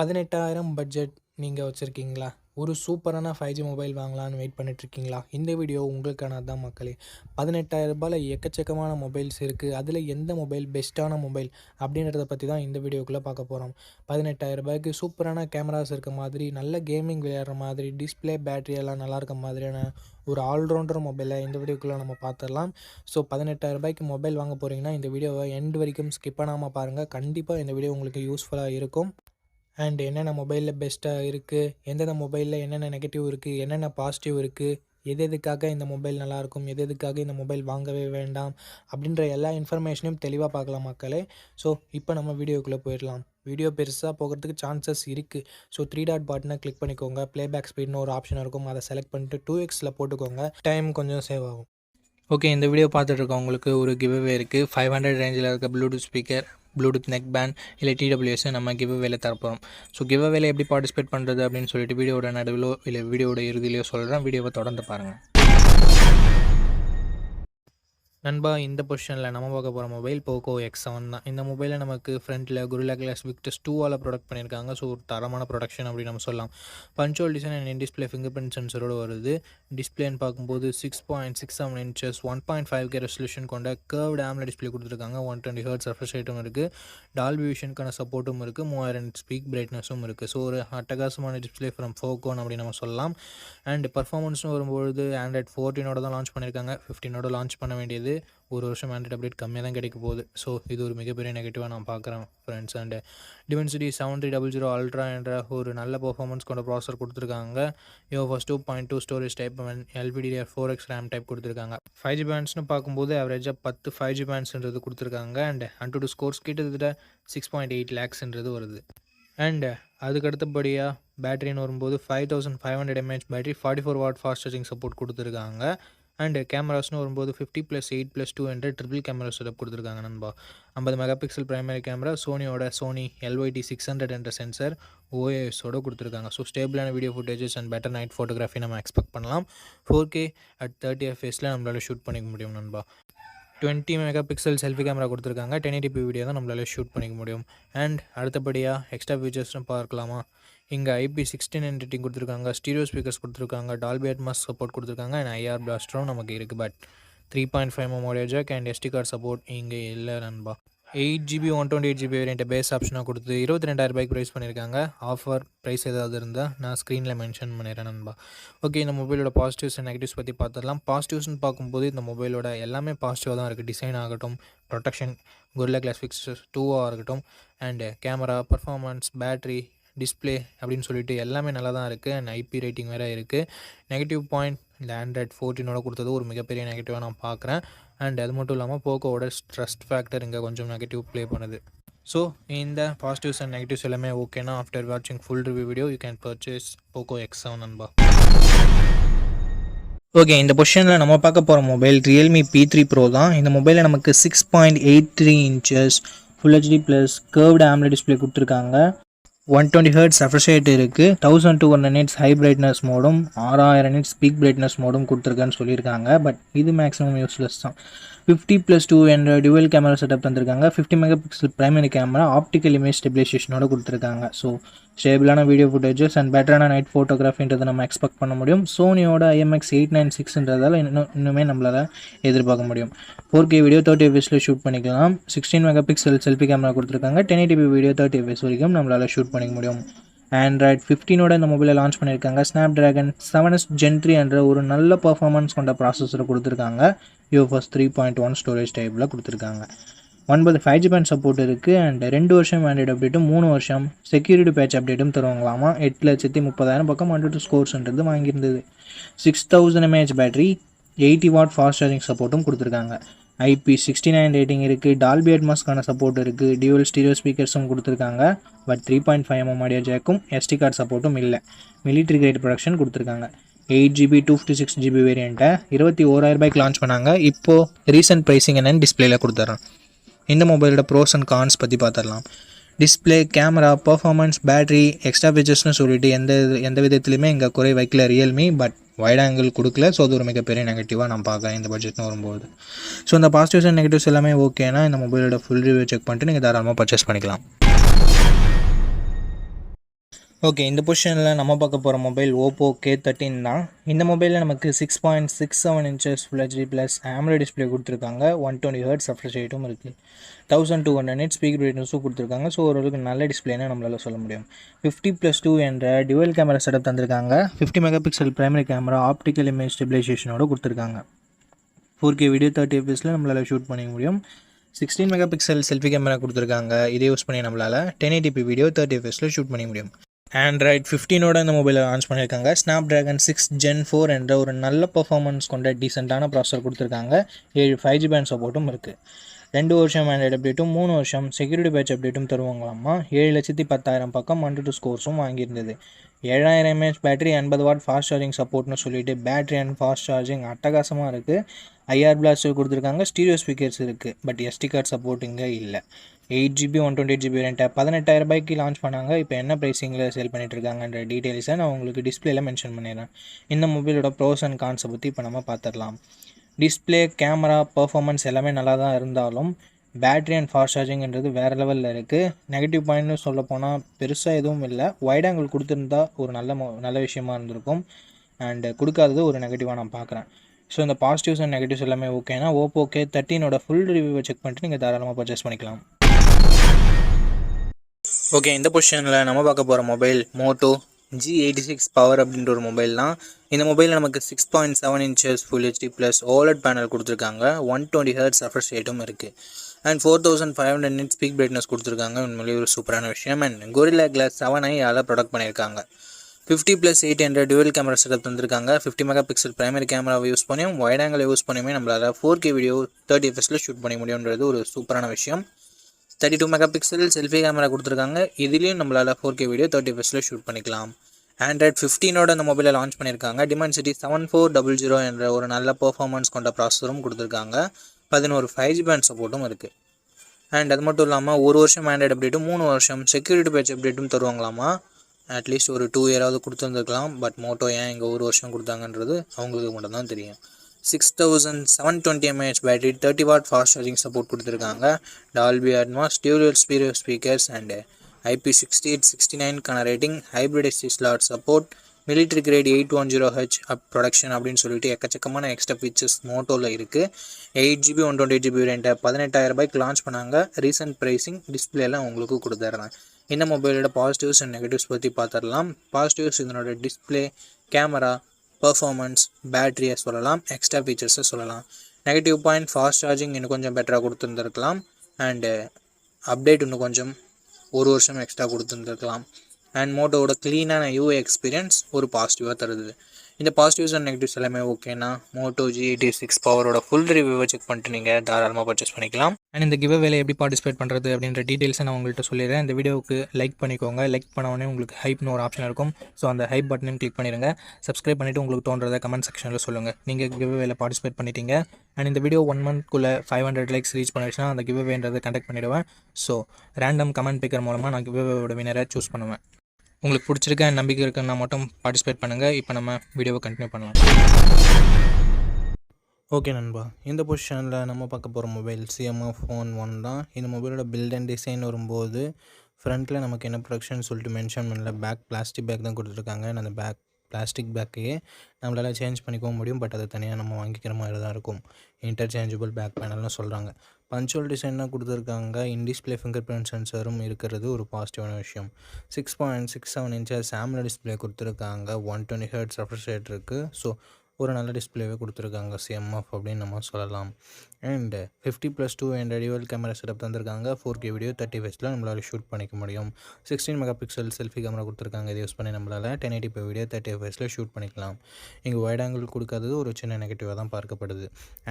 18,000 budget நீங்கள் வச்சுருக்கீங்களா? ஒரு சூப்பரான 5G மொபைல் வாங்கலான்னு வெயிட் பண்ணிட்டுருக்கீங்களா? இந்த வீடியோ உங்களுக்கானது தான் மக்களே. 18,000 எக்கச்சக்கமான மொபைல்ஸ் இருக்குது. அதில் எந்த மொபைல் பெஸ்ட்டான மொபைல் அப்படின்றத பற்றி தான் இந்த வீடியோக்குள்ளே பார்க்க போகிறோம். 18,000 சூப்பரான கேமராஸ் இருக்க மாதிரி, நல்ல கேமிங் விளையாடுற மாதிரி, டிஸ்பிளே பேட்டரி எல்லாம் நல்லா இருக்க மாதிரியான ஒரு ஆல்ரவுண்டர் மொபைலை இந்த வீடியோக்குள்ளே நம்ம பார்த்துடலாம். ஸோ 18,000 மொபைல் வாங்க போகிறீங்கன்னா இந்த வீடியோவை எண்ட் வரைக்கும் ஸ்கிப் பண்ணாமல் பாருங்கள். கண்டிப்பாக இந்த வீடியோ உங்களுக்கு யூஸ்ஃபுல்லாக இருக்கும். அண்ட் என்னென்ன மொபைலில் பெஸ்ட்டாக இருக்குது, எந்தெந்த மொபைலில் என்னென்ன நெகட்டிவ் இருக்குது, என்னென்ன பாசிட்டிவ் இருக்குது, எதுக்காக இந்த மொபைல் நல்லாயிருக்கும், எதுக்காக இந்த மொபைல் வாங்கவே வேண்டாம் அப்படின்ற எல்லா இன்ஃபர்மேஷனையும் தெளிவாக பார்க்கலாம் மக்களே. ஸோ இப்போ நம்ம வீடியோக்குள்ளே போயிடலாம். வீடியோ பெருசாக போகிறதுக்கு சான்சஸ் இருக்குது. ஸோ 3 டாட் பட்டனை கிளிக் பண்ணிக்கோங்க. ப்ளேபேக் ஸ்பீட்னு ஒரு ஆப்ஷன் இருக்கும், அதை செலக்ட் பண்ணிட்டு 2xல போட்டுக்கோங்க. டைம் கொஞ்சம் சேவ் ஆகும். ஓகே, இந்த வீடியோ பார்த்துட்டு இருக்கவங்களுக்கு ஒரு கிவ்அவே இருக்குது. 500 ரேஞ்சில் இருக்க Bluetooth speaker, Bluetooth neck band இல்லை TWS நம்ம கிவ்அவேல தரப்போகிறோம். ஸோ கிவ்அவேல எப்படி பார்ட்டிசிபேட் பண்ணுறது அப்படின்னு சொல்லிட்டு வீடியோட நடுவிலோ இல்லை வீடியோட இறுதியிலையோ சொல்கிறேன். வீடியோவை தொடர்ந்து பாருங்கள். நண்பா, இந்த பொசிஷனில் நம்ம பார்க்க போகிற மொபைல் போக்கோ X7 தான். இந்த மொபைலில் நமக்கு ஃப்ரண்ட்டில் Gorilla Glass Victus 2 ப்ரொடக்ட் பண்ணியிருக்காங்க. ஸோ ஒரு தரமான ப்ரொடக்ஷன் அப்படின்னு நம்ம சொல்லலாம். Punch hole design and in display fingerprint சென்சரோடு வருது. டிஸ்பிளேன்னு பார்க்கும்போது 6.67 இன்ச்சஸ் 1.5K ரெசல்யூஷன் கொண்ட கர்வ்டு AMOLED டிஸ்பிளே கொடுத்துருக்காங்க. 120 Hz ரெஃப்ரெஷ் ரேட்டும் இருக்குது. டால்பி விஷனுக்கான சப்போர்ட்டும் இருக்குது. 3000 ஸ்பீக் பிரைட்னஸும் இருக்குது. ஸோ ஒரு அட்டகாசமான டிஸ்பிளே ஃப்ரம் ஃபோக்கோன் அப்படின்னு நம்ம சொல்லலாம். அண்ட் பர்ஃபார்மன்ஸும் வரும்பொழுது Android 14 தான் லான்ச் பண்ணியிருக்காங்க. 15 லான்ச் பண்ண வேண்டியது ஒரு வருஷம் Android அப்டேட் கம்மியாக தான் கிடைக்க போகுது. ஸோ இது ஒரு மிகப்பெரிய நெகட்டிவாக நான் பார்க்குறேன் ஃப்ரெண்ட்ஸ். அண்ட் Dimensity 7300 Ultra என்ற ஒரு நல்ல பர்ஃபார்மன்ஸ் கொண்ட ப்ராசஸர் கொடுத்துருக்காங்க. UFS 2.2 storage type and LPDDR4X RAM type கொடுத்துருக்காங்க. 5G பேண்ட்ஸ்னு பார்க்கும்போது ஆவரேஜாக 10 5G பேண்ட்ஸ்ன்றது கொடுத்துருக்காங்க. அண்ட் AnTuTu ஸ்கோர்ஸ் கிட்டத்தட்ட 6.8 lakhsன்றது வருது. அண்ட் அதுக்கு அடுத்தபடியாக பேட்டரின்னு வரும்போது 5500 mAh battery, 44 watt fast charging support கொடுத்துருக்காங்க. அண்ட் கேமராஸ்னு வரும்போது 50+8+2 என்ற ட்ரிபிள் கேமரா செட்டப் கொடுத்துருக்காங்க நண்பா. 50 megapixel primary camera, Sony LYT600 என்ற சென்சர் OISோட கொடுத்துருக்காங்க. ஸோ ஸ்டேபிளான video footages and better night photography நம்ம எக்ஸ்பெக்ட் பண்ணலாம். 4K at 30 fps நம்மளால் ஷூட் பண்ணிக்க முடியும் நண்பா. 20 மெகா பிக்சல் செல்ஃபி கேமரா கொடுத்துருக்காங்க. 1080p வீடியோ தான் நம்மளால் ஷூட் பண்ணிக்க முடியும். அண்ட் அடுத்தபடியாக எக்ஸ்ட்ரா ஃபீச்சர்ஸ்னு பார்க்கலாமா? இங்கே IP69 ரேட்டிங் கொடுத்துருக்காங்க. ஸ்டீரியோ ஸ்பீக்கர்ஸ் கொடுத்துருக்காங்க. டால்பி அட்மாஸ் சப்போர்ட் கொடுத்துருக்காங்க. அண்ட் IR பிளாஸ்டரும் நமக்கு இருக்குது. But 3.5mm audio jack and SD card support இங்கே இல்லை நண்பா. 8GB 128GB வேரியண்ட்டை பேஸ் ஆப்ஷனாக கொடுத்து 22,000 ப்ரைஸ் பண்ணியிருக்காங்க. ஆஃபர் ப்ரைஸ் ஏதாவது இருந்தால் நான் ஸ்க்ரீனில் மென்ஷன் பண்ணிடுறேன் நண்பா. ஓகே, இந்த மொபைலோட பாசிட்டிவ்ஸ் அண்ட் நெகட்டிவ்ஸ் பற்றி பார்த்துடலாம். பாசிட்டிவ்ஸ்னு பார்க்கும்போது இந்த மொபைலோட எல்லாமே பாசிட்டிவாக தான் இருக்குது. டிசைன் ஆகட்டும், ப்ரொடெக்ஷன், Gorilla Glass Victus 2 இருக்கட்டும், and camera, performance, battery, display அப்படின்னு சொல்லிட்டு எல்லாமே நல்லா தான் இருக்குது. அண்ட் IP ரேட்டிங் வேறு இருக்குது. நெகட்டிவ் பாயிண்ட் இந்த Android 14 கொடுத்தது ஒரு மிகப்பெரிய நெகட்டிவாக நான் பார்க்குறேன். அண்ட் அது மட்டும் இல்லாமல் போக்கோவோட ட்ரஸ்ட் ஃபேக்டர் இங்கே கொஞ்சம் நெகட்டிவ் ப்ளே பண்ணுது. ஸோ இந்த பாசிட்டிவ்ஸ் அண்ட் நெகட்டிவ்ஸ் எல்லாமே ஓகேனா ஆஃப்டர் வாட்சிங் full review video you can purchase Poco X7 நண்பா. ஓகே, இந்த பொசிஷனில் நம்ம பார்க்க போகிற மொபைல் Realme P3 Pro தான். இந்த மொபைலில் நமக்கு 6.83 inches full HD plus curved AMOLED display கொடுத்துருக்காங்க. 120 Hz ரெஃப்ரெஷ் ரேட் இருக்குது. 1200 nits ஹை பிரைட்னஸ் மோடும் 6000 nits பீக் பிரைட்னஸ் மோடும் கொடுத்துருக்கான்னு சொல்லியிருக்காங்க. பட் இது மேக்ஸிமம் யூஸ்லெஸ் தான். 50+2 என்ற டுவல் கேமரா செட்டப் தந்திருக்காங்க. 50 megapixel primary camera, optical image ஸ்டெபிலைசேஷனோட கொடுத்துருக்காங்க. ஸோ ஸ்டேபிளான வீடியோ ஃபுட்டேஜஸ் அண்ட் பெட்டரான நைட் ஃபோட்டோகிராஃபின்றதை நம்ம எக்ஸ்பெக்ட் பண்ண முடியும். சோனியோட IMX896ன்றதால இன்னுமே நம்மளால் எதிர்பார்க்க முடியும். 4K வீடியோ 30 fps ஷூட் பண்ணிக்கலாம். 16 மெகா பிக்சல் செல்ஃபி கேமரா கொடுத்துருக்காங்க. 1080p வீடியோ 30 fps வரைக்கும் நம்மளால் ஷூட் பண்ணிக்க முடியும். Android 15 இந்த மொபைலை லான்ச் பண்ணியிருக்காங்க. Snapdragon 7S Gen 3 என்ற ஒரு நல்ல பர்ஃபார்மன்ஸ் கொண்ட ப்ராசஸரை கொடுத்துருக்காங்க. UFS 3.1 ஸ்டோரேஜ் டைப்பில் கொடுத்துருக்காங்க. 9 5G பேண்ட் சப்போர்ட் இருக்குது. அண்ட் 2 வருஷம் Android அப்டேட்டும் 3 வருஷம் செக்யூரிட்டி பேட்ச் அப்டேட்டும் தருவாங்களாமா. 8,30,000 பக்கம் AnTuTu ஸ்கோர்ஸ்ன்றது வாங்கியிருந்தது. 6000 mAh battery, 80 watt fast charging சப்போர்ட்டும் கொடுத்துருக்காங்க. IP69 ரேட்டிங் இருக்குது. டால்பி அட்மாஸ்க்கான சப்போர்ட் இருக்குது. டியூவல் ஸ்டீரியோ ஸ்பீக்கர்ஸும் கொடுத்துருக்காங்க. பட் 3.5mm ஆடியோ ஜாக்கும் SD கார்டு சப்போர்ட்டும் இல்லை. மிலிட்ரி கிரேட் ப்ரொடக்ஷன் கொடுத்துருக்காங்க. 8GB 256GB வேரியண்ட்டை 21,000 லான்ச் பண்ணாங்க. இப்போது ரீசெண்ட் ப்ரைஸிங் என்னென்னு டிஸ்பிளேயில் கொடுத்துட்றேன். இந்த மொபைலோட ப்ரோஸ் அண்ட் கான்ஸ் பற்றி பார்த்துடலாம். Display, camera, performance, battery, extra ஃபீச்சர்ஸ்னு சொல்லிட்டு எந்த விதத்துலையுமே இங்கே குறை வைக்கல Realme. பட் வைட் ஆங்கிள் கொடுக்கல. ஸோ அது ஒரு மிகப்பெரிய நெகட்டிவாக நான் பார்க்குறேன் இந்த பட்ஜெட்னு வரும்போது. ஸோ இந்த பாசிட்டிவ்ஸ் அண்ட் நெகட்டிவ்ஸ் எல்லாமே ஓகேனா இந்த மொபைலோட ஃபுல் ரிவ்யூ செக் பண்ணிட்டு நீங்கள் தாராளமாக பர்ச்சேஸ் பண்ணிக்கலாம். ஓகே, இந்த பொசிஷனில் நம்ம பார்க்க போகிற மொபைல் ஓப்போ K13 தான். இந்த மொபைலில் நமக்கு 6.67 inches full HD plus AMOLED display கொடுத்துருக்காங்க. 120 ஹெர்ட்ஸ் ரெஃப்ரெஷ் ரேட்டும் இருக்குது. 1200 nits ஸ்பீக்கர் பிரைட்னஸும் கொடுத்துருக்காங்க. ஸோ ஓரளவுக்கு நல்ல டிஸ்பிளேன்னு நம்மளால் சொல்ல முடியும். 50+2 என்ற டியூவல் கேமரா செட்டப் தந்திருக்காங்க. 50 megapixel primary camera optical image ஸ்டெபிலைசேஷனோட கொடுத்துருக்காங்க. 4K வீடியோ 30 fps நம்மளால் ஷூட் பண்ணிக்க முடியும். 16 மெகா பிக்சல் செல்ஃபி கேமரா கொடுத்துருக்காங்க. இதை யூஸ் பண்ணி நம்மளால் 1080p வீடியோ 30 fps ஷூட் பண்ணிக்க முடியும். ஆண்ட்ராய்ட் 15ஓட இந்த மொபைலை லான்ச் பண்ணியிருக்காங்க. Snapdragon 6 Gen 4 என்ற ஒரு நல்ல பர்ஃபார்மன்ஸ் கொண்ட டீசெண்டான ப்ராசஸர் கொடுத்துருக்காங்க. 7 5G பேண்ட் சப்போர்ட்டும் இருக்குது. 2 வருஷம் ஆண்ட்ராய்டு அப்டேட்டும் 3 வருஷம் செக்யூரிட்டி பேட்ச் அப்டேட்டும் தருவாங்களாமா. 7,10,000 பக்கம் 1 ஸ்கோர்ஸும் வாங்கியிருந்தது. 7000 mAh battery, 80 watt fast charging சப்போர்ட்னு சொல்லிட்டு பேட்டரி அண்ட் ஃபாஸ்ட் சார்ஜிங் அட்டகாசமாக இருக்குது. IR பிளாஸ்டர் கொடுத்துருக்காங்க. ஸ்டீரியோ ஸ்பீக்கர்ஸ் இருக்குது. பட் SD கார்டு சப்போர்ட் இங்கே இல்லை. 8GB 128GB வேரியண்ட்டை 18,000 ரூபாய்க்கு லான்ச் பண்ணாங்க. இப்போ என்ன ப்ரைஸிங்கில் சேல் பண்ணிட்டு இருக்காங்கன்ற டீட்டெயில்ஸை நான் உங்களுக்கு டிஸ்பிளேல மென்ஷன் பண்ணிடுறேன். இந்த மொபைலோட ப்ரோஸ் அண்ட் கான்ஸை பற்றி இப்போ நம்ம பார்த்துடலாம். டிஸ்பிளே, கேமரா, பர்ஃபார்மன்ஸ் எல்லாமே நல்லா தான் இருந்தாலும் பேட்டரி அண்ட் ஃபாஸ்ட் சார்ஜிங்கிறது வேறு லெவலில் இருக்குது. நெகட்டிவ் பாயிண்ட்னு சொல்ல போனால் பெருசாக எதுவும் இல்லை. வைட் ஆங்கிள் கொடுத்துருந்தா ஒரு நல்ல விஷயமா இருந்திருக்கும். அண்டு கொடுக்காதது ஒரு நெகட்டிவாக நான் பார்க்குறேன். ஸோ இந்த பாசிட்டிவ்ஸ் அண்ட் நெகட்டிவ்ஸ் எல்லாமே ஓகேனா ஓப்போ K13ஓட ஃபுல் ரிவ்யூவை செக் பண்ணிட்டு நீங்கள் தாராளமாக பர்ச்சேஸ் பண்ணிக்கலாம். ஓகே, இந்த பொசிஷனில் நம்ம பார்க்க போகிற மொபைல் மோட்டோ G86 பவர் அப்படின்ற ஒரு மொபைல் தான். இந்த மொபைலில் நமக்கு 6.7 inches full HD plus OLED panel கொடுத்துருக்காங்க. 120 ஹெர்ட்ஸ் ரெஃப்ரெஷ் ரேட்டும் இருக்குது. அண்ட் 4500 nits ஸ்பீக் பிரைட்னஸ் கொடுத்துருக்காங்க. உண்மையிலேயே ஒரு சூப்பரான விஷயம். And Gorilla Glass 7i product பண்ணியிருக்காங்க. 50+8 என்ற டியூவல் கேமரா செட்டப் தந்திருக்காங்க. 50 மெகா பிக்சல் பிரைமரி கேமராவை யூஸ் பண்ணியும் வைட் ஆங்கிள் யூஸ் பண்ணியுமே நம்மளால் 4K வீடியோ 30 fps ஷூட் பண்ண முடியுன்றது ஒரு சூப்பரான விஷயம். 32 மெகா பிக்சல் செல்ஃபி கேமரா கொடுத்துருக்காங்க. இதுலேயும் நம்மளால் 4K வீடியோ 30 fps ஷூட் பண்ணிக்கலாம். ஆண்ட்ராய்ட் 15ஓட அந்த மொபைலை லான்ச் பண்ணியிருக்காங்க. Dimensity 7400 என்ற ஒரு நல்ல பர்ஃபார்மன்ஸ் கொண்ட ப்ராசஸரும் கொடுத்துருக்காங்க. 11 5G பேண்ட் சப்போர்ட்டும் இருக்குது. அண்ட் அது மட்டும் இல்லாமல் 1 வருஷம் ஆண்ட்ராய்டு அப்டேட்டும் 3 வருஷம் செக்யூரிட்டி பேட்ச் அப்டேட்டும் தருவாங்களாமா. அட்லீஸ்ட் ஒரு 2 இயராவது கொடுத்துருந்துருக்கலாம். பட் மோட்டோ ஏன் இங்கே 1 வருஷம் கொடுத்தாங்கன்றது அவங்களுக்கு மட்டும்தான் தெரியும். 6720 mAh battery, 30 watt fast charging support கொடுத்துருக்காங்க. Dolby Atmos, dual stereo speakers and IP6869 rating, hybrid SD slot support, military grade 810H protection அப்படின்னு சொல்லிட்டு எக்கச்சக்கமான எக்ஸ்ட்ரா ஃபீச்சர்ஸ் மோட்டோவில் இருக்குது. 8GB 128GB வேரியண்ட்டை 18,000 ரூபாய்க்கு லான்ச் பண்ணாங்க. ரீசன்ட் ப்ரைஸிங் டிஸ்பிளேலாம் உங்களுக்கு கொடுத்துட்றேன். இந்த மொபைலோட பாசிட்டிவ்ஸ் அண்ட் நெகட்டிவ்ஸ் பற்றி பார்த்துடலாம். பாசிட்டிவ்ஸ் இதனோட டிஸ்பிளே, கேமரா, பர்ஃபார்மன்ஸ், பேட்டரியை சொல்லலாம். எக்ஸ்ட்ரா ஃபீச்சர்ஸை சொல்லலாம். நெகட்டிவ் பாயிண்ட், ஃபாஸ்ட் சார்ஜிங் இன்னும் கொஞ்சம் பெட்டராக கொடுத்துருந்துருக்கலாம். அண்டு அப்டேட் இன்னும் கொஞ்சம் 1 வருஷம் எக்ஸ்ட்ரா கொடுத்துருந்துருக்கலாம். அண்ட் மோட்டோவோட க்ளீனான UI எக்ஸ்பீரியன்ஸ் ஒரு பாசிட்டிவாக தருது. இந்த பாசிட்டிவ்ஸ் அண்ட் நெகட்டிவ்ஸ் எல்லாமே ஓகேனா மோட்டோ G86 பவரோட ஃபுல் ரிவ்யூவை செக் பண்ணிட்டு நீங்கள் தாராளமாக பர்ச்சேஸ் பண்ணிக்கலாம். அண்ட் இந்த கிவ் அவேல எப்படி பார்ட்டிசிபேட் பண்ணுறது அப்படின்ற டீட்டெயில்ஸை நான் உங்கள்கிட்ட சொல்லிடுறேன். இந்த வீடியோவுக்கு லைக் பண்ணிக்கோங்க. லைக் பண்ண உடனே உங்களுக்கு ஹைப்னு ஒரு ஆப்ஷன் இருக்கும். ஸோ அந்த ஹைப் பட்டனையும் கிளிக் பண்ணிடுங்க. சப்ஸ்கிரைப் பண்ணிவிட்டு உங்களுக்கு தோன்றதை கமெண்ட் செக்ஷனில் சொல்லுங்கள். நீங்கள் கிவ் அவேல பார்ட்டிசிபேட் பண்ணிட்டீங்க. அண்ட் இந்த வீடியோ 1 மந்த்க்குள்ளே 500 லைக்ஸ் ரீச் பண்ணிடுச்சுன்னா அந்த கிவ் அவேன்றதை கண்டக்ட் பண்ணிவிடுவேன். ஸோ ரேண்டம் கமெண்ட் பிக்கர் மூலமாக நான் கிவ் அவேவோட வினரை சூஸ் பண்ணுவேன். உங்களுக்கு பிடிச்சிருக்க நம்பிக்கை இருக்குன்னா மட்டும் பார்ட்டிசிபேட் பண்ணுங்கள். இப்போ நம்ம வீடியோவை கண்டினியூ பண்ணலாம். ஓகே நண்பா, இந்த பொசிஷனில் நம்ம பார்க்க போகிற மொபைல் CMF Phone 1 தான். இந்த மொபைலோட பில்ட் அண்ட் டிசைன் வரும்போது ஃப்ரண்ட்டில் நமக்கு என்ன ப்ரொடக்ஷன் சொல்லிட்டு மென்ஷன் பண்ணல. பிளாஸ்டிக் பேக் தான் கொடுத்துருக்காங்க. அந்த பிளாஸ்டிக் பேக்கையே நம்மளால் சேஞ்ச் பண்ணிக்கவும் முடியும். பட் அதை தனியாக நம்ம வாங்கிக்கிற மாதிரி தான் இருக்கும். இன்டர்சேஞ்சபிள் பேக் பேனல்னு சொல்கிறாங்க. பஞ்சுவல் டிசைன் தான் கொடுத்துருக்காங்க. இன்டிஸ்பிளே ஃபிங்கர் பிரிண்ட் சென்சரும் இருக்கிறது ஒரு பாசிட்டிவான விஷயம். 6.67 இன்ச்சஸ் AMOLED டிஸ்பிளே கொடுத்துருக்காங்க. 120 ஹெர்ட்ஸ் ரெஃப்ரெஷ் ரேட் இருக்குது. ஸோ ஒரு நல்ல டிஸ்பிளேவே கொடுத்துருக்காங்க CMF அப்படின்னு நம்ம சொல்லலாம். அண்டு 50+2 என்ற டியூவல் கேமரா செட்டப் தந்திருக்காங்க. 4K வீடியோ 30 fps நம்மளால் ஷூட் பண்ணிக்க முடியும். 16 மெகா பிக்சல் செல்ஃபி கேமரா கொடுத்துருக்காங்க. இதை யூஸ் பண்ணி நம்மளால் 1080p வீடியோ 30 fps ஷூட் பண்ணிக்கலாம். இங்கே வைட் ஆங்கிள் கொடுக்காதது ஒரு சின்ன நெகட்டிவாக தான் பார்க்கப்படுது.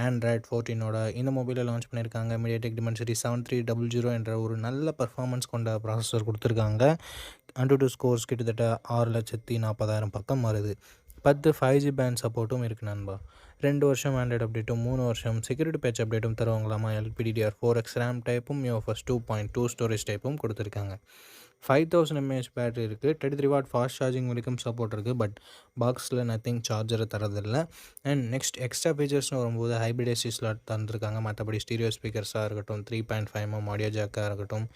ஆண்ட்ராய்ட் 14ஓட இந்த மொபைலை லான்ச் பண்ணியிருக்காங்க. MediaTek Dimensity 7300 என்ற ஒரு நல்ல பர்ஃபார்மன்ஸ் கொண்ட ப்ராசஸர் கொடுத்துருக்காங்க. AnTuTu ஸ்கோர்ஸ் கிட்டத்தட்ட 6,40,000 பக்கம் வருது. 10 5G பேண்ட் சப்போர்ட்டும் இருக்குது நண்பா. 2 வருஷம் ஆண்ட்ராய்டு அப்டேட்டும் 3 வருஷம் செக்யூரிட்டி பேட்ச் அப்டேட்டும் தருவாங்களாமா. LPDDR4X RAM டைப்பும் UFS 2.2 ஸ்டோரேஜ் டைப்பும் கொடுத்துருக்காங்க. 5000 mAh பேட்டரி இருக்குது. 33 வாட் ஃபாஸ்ட் சார்ஜிங் வரைக்கும் சப்போர்ட் இருக்குது. பட் பாக்ஸில் நத்திங் சார்ஜரை தரதில்லை. அண்ட் நெக்ஸ்ட் எக்ஸ்ட்ரா ஃபீச்சர்ஸ்னு வரும்போது ஹைப்ரிட் எஸ்டி ஸ்லாட் தந்திருக்காங்க. மற்றபடி ஸ்டீரியோ ஸ்பீக்கர்ஸாக இருக்கட்டும், 3.5mm ஆடியோ ஜாக்காக இருக்கட்டும்,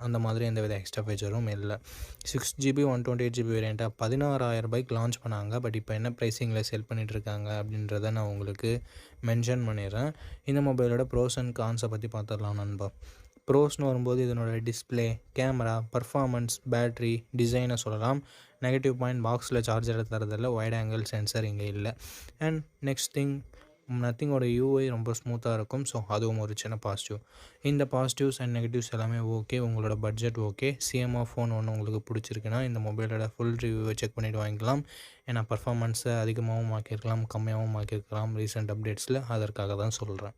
அந்த மாதிரி எந்தவித எக்ஸ்ட்ரா ஃபீச்சரும் இல்லை. 6GB 128GB வேரியண்ட்டாக 16,000 லான்ச் பண்ணாங்க. பட் இப்போ என்ன ப்ரைஸிங்கில் செல் பண்ணிகிட்ருக்காங்க அப்படின்றத நான் உங்களுக்கு மென்ஷன் பண்ணிடுறேன். இந்த மொபைலோட ப்ரோஸ் அண்ட் கான்ஸை பற்றி பார்த்துடலாம் நண்பா. ப்ரோஸ்னு வரும்போது இதனோட டிஸ்பிளே, கேமரா, பர்ஃபார்மன்ஸ், பேட்ரி, டிசைனை சொல்லலாம். நெகட்டிவ் பாயிண்ட் பாக்ஸில் சார்ஜர் தரதில்லை. வைட் ஆங்கிள் சென்சர் இங்கே இல்லை. அண்ட் நெக்ஸ்ட் திங், நத்திங்கோட யூஐ ரொம்ப ஸ்மூத்தாக இருக்கும். ஸோ அதுவும் ஒரு சின்ன பாசிட்டிவ். இந்த பாசிட்டிவ்ஸ் அண்ட் நெகட்டிவ்ஸ் எல்லாமே ஓகே. உங்களோட பட்ஜெட் ஓகே, சிஎம்ஆ ஃபோன் ஒன்று உங்களுக்கு பிடிச்சிருக்குன்னா இந்த மொபைலோட ஃபுல் ரிவ்யூவை செக் பண்ணிவிட்டு வாங்கிக்கலாம். ஏன்னா பர்ஃபார்மன்ஸை அதிகமாகவும் ஆக்கியிருக்கலாம், கம்மியாகவும் ஆக்கியிருக்கலாம் ரீசெண்ட் அப்டேட்ஸில். அதற்காக தான் சொல்கிறேன்.